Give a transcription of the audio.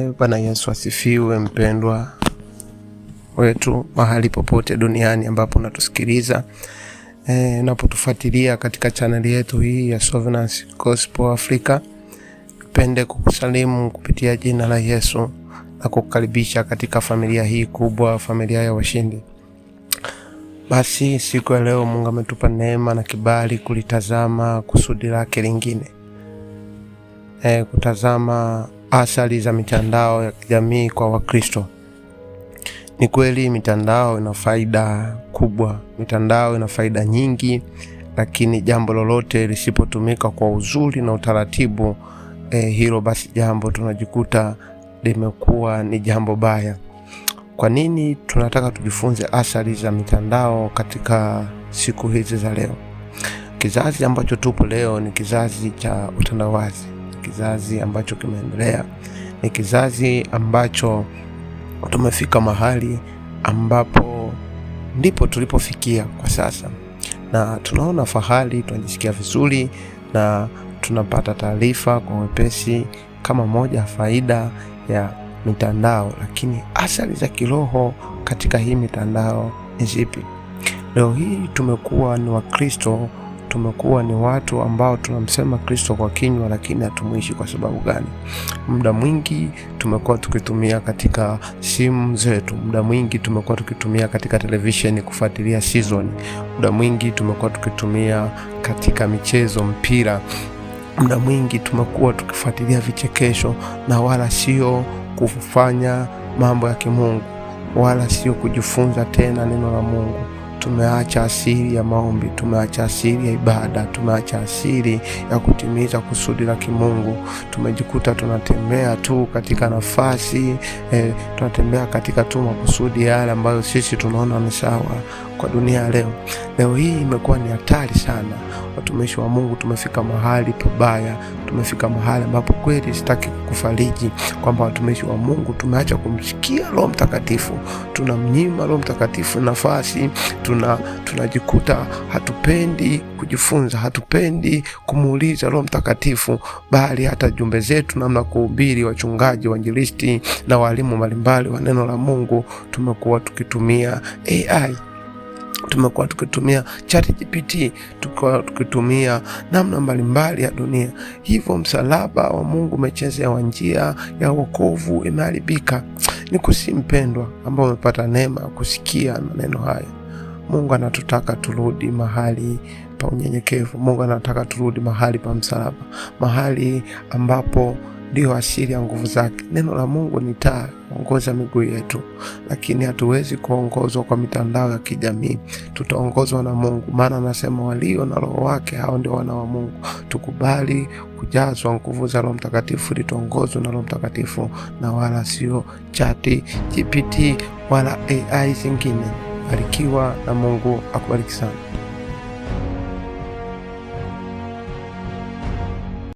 Bwana Yesu asifiwe, mpendwa wetu mahali popote duniani ambapo unatusikiliza. Unapotufuatilia katika channel yetu hii ya Sovereignty Gospel Africa. Pende kukusalimu kupitia jina la Yesu na kukukaribisha katika familia hii kubwa, familia ya washindi. Basi siku ya leo Mungu ametupa neema na kibali kulitazama kusudi lake lingine. Kutazama athari za mitandao ya kijamii kwa Wakristo. Ni kweli mitandao ina faida kubwa, mitandao ina faida nyingi, lakini jambo lolote lisipotumika kwa uzuri na utaratibu, hilo basi jambo tunajikuta limekuwa ni jambo baya. Kwa nini tunataka tujifunze athari za mitandao katika siku hizi za leo? Kizazi ambacho tupo leo ni kizazi cha utandawazi, kizazi ambacho kimeendelea, ni kizazi ambacho tumefika mahali ambapo ndipo tulipofikia kwa sasa, na tunaona fahari, tunajisikia vizuri na tunapata taarifa kwa wepesi kama moja faida ya mitandao. Lakini athari za kiroho katika hii mitandao ni zipi? Leo hii tumekuwa ni Wakristo, tumekuwa ni watu ambao tunamsema Kristo kwa kinywa, lakini hatumuishi. Kwa sababu gani? Muda mwingi tumekuwa tukitumia katika simu zetu, muda mwingi tumekuwa tukitumia katika television kufuatilia season, muda mwingi tumekuwa tukitumia katika michezo, mpira, muda mwingi tumekuwa tukifuatilia vichekesho, na wala sio kufanya mambo ya kimungu, wala sio kujifunza tena neno la Mungu. Tumeacha asili ya maombi, tumeacha asili ya ibada, tumeacha asili ya kutimiza kusudi la kimungu. Tumejikuta tunatembea tu katika nafasi, tunatembea katika tu makusudi yale ambayo sisi tunaona ni sawa kwa dunia leo. Leo hii imekuwa ni hatari sana. Watumishi wa Mungu tumefika mahali pabaya, tumefika mahali ambapo kweli sitaki kufariji kwamba watumishi wa Mungu tumeacha kumsikia Roho Mtakatifu. Tunamnyima Roho Mtakatifu nafasi, tunajikuta hatupendi kujifunza, hatupendi kumuuliza Roho Mtakatifu, bali hata jumbe zetu namna kuhubiri, wachungaji, wainjilisti na walimu mbalimbali wa neno la Mungu, tumekuwa tukitumia AI, tumekuwa tukitumia ChatGPT, tukitumia namna mbalimbali ya dunia. Hivyo msalaba wa Mungu umechezewa, njia ya wokovu imeharibika. Ni kusimpendwa ambao umepata neema kusikia maneno haya. Mungu anatutaka turudi mahali pa unyenyekevu. Mungu anataka turudi mahali pa msalaba, mahali ambapo ndio asili ya nguvu zake. Neno la Mungu ni taa ongoza miguu yetu, lakini hatuwezi kuongozwa kwa mitandao ya kijamii. Tutaongozwa na Mungu, maana anasema walio na Roho wake hao ndio wana wa Mungu. Tukubali kujazwa nguvu za Roho Mtakatifu ili tuongozwe na Roho Mtakatifu, na wala sio ChatGPT wala AI zingine. Barikiwa na Mungu akubariki sana.